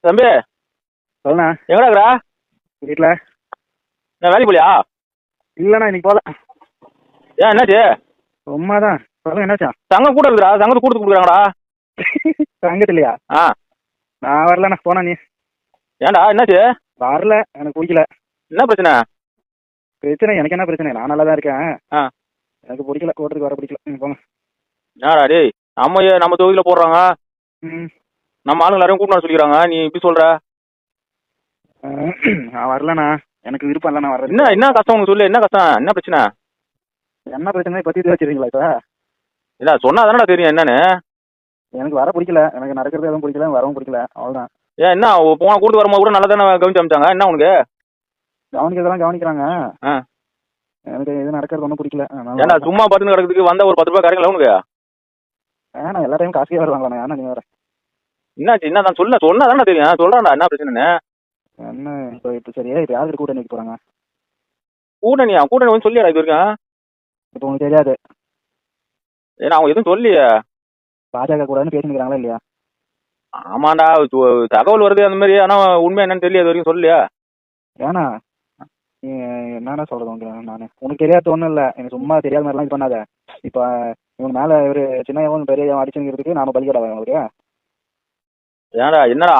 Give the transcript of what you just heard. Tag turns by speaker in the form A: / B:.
A: தம்பி
B: சொல்லுண்ணா.
A: எங்கடா இருக்கிற?
B: வீட்டில்.
A: நான் வேலைக்கு போலியா?
B: இல்லைண்ணா இன்னைக்கு போகல.
A: ஏன் என்னாச்சு?
B: சும்மா தான். சொல்லுங்க என்னாச்சா?
A: சங்கம் கூட இருக்குடா, சங்கத்துக்கு கூட்டு கொடுக்குறாங்கடா.
B: சங்கத்து இல்லையா?
A: ஆ
B: நான் வரலண்ணா. போனா நீ?
A: ஏன்டா என்னாச்சு?
B: வரல, எனக்கு பிடிக்கல.
A: என்ன பிரச்சனை?
B: பிரச்சனை எனக்கு என்ன பிரச்சனை? நான் நல்லா தான் இருக்கேன்.
A: ஆ
B: எனக்கு பிடிக்கல, கோட்டத்துக்கு வர பிடிக்கல. நீங்கள் போங்க.
A: ஏன்டா டேய், நம்ம தொகுதியில் போடுறாங்க,
B: ம்.
A: நம்ம ஆளுங்க எல்லாரையும் கூப்பிட்டு சொல்லிக்கிறாங்க, நீ இப்படி சொல்ற?
B: நான் வரலண்ணா, எனக்கு விருப்பம் இல்லைண்ணா வர்றது.
A: என்ன கஷ்டம் உனக்கு? சொல்லு, என்ன கஷ்டம், என்ன பிரச்சனை?
B: என்ன பிரச்சனை பற்றி வச்சுருக்கீங்களா இப்போ?
A: இல்லை சொன்னா தானடா தெரியும் என்னன்னு.
B: எனக்கு வர பிடிக்கல, எனக்கு நடக்கிறது எதுவும் பிடிக்கல, வரவும் பிடிக்கல, அவ்வளோதான்.
A: ஏன் என்ன போன கூட்டு வரும்போது கூட நல்லா தானே கவனிச்சு அமிச்சாங்க, என்ன உனக்கு?
B: கவனிக்கிறதெல்லாம் கவனிக்கிறாங்க.
A: ஆ
B: எனக்கு இது நடக்கிறது ஒன்றும் பிடிக்கல.
A: ஏன்டா சும்மா பார்த்துன்னு கிடக்கிறதுக்கு வந்த ஒரு 10 ரூபாய் கரைங்களா உனக்கு?
B: ஏன்னா எல்லா டைம் காசுக்கே வருவாங்களா? ஏன்னா நீங்கள் வேறு.
A: என்னாச்சு? என்ன தான் சொன்னா தானே தெரியும், சொல்றான்டா என்ன பிரச்சனைன்னு.
B: என்ன இப்போ சரியா? இப்போ யாருக்கு கூட்டணி வைக்க போகிறாங்க?
A: கூட்டணி வந்து சொல்லியாடா இது வரைக்கும்?
B: இப்போ உங்களுக்கு தெரியாது.
A: ஏன்னா அவங்க எதுவும் சொல்லியே.
B: பாஜக கூடன்னு பேசிக்கிறாங்களா இல்லையா?
A: ஆமாண்டா, தகவல் வருது அந்த மாதிரி, ஆனா உண்மை என்னன்னு தெரியல, இது வரைக்கும் சொல்லலையா?
B: ஏன்னா என்னன்னா சொல்றது உங்களுக்கு? நான் உனக்கு தெரியாது ஒன்றும் இல்லை, எனக்கு சும்மா தெரியாத மாதிரிலாம் இது பண்ணாத. இப்போ இவங்க மேலே ஒரு சின்ன பெரிய அடிச்சுங்கிறதுக்கு நாம பலிக்கடா உங்களுக்கு.
A: ஏன்டா என்னடா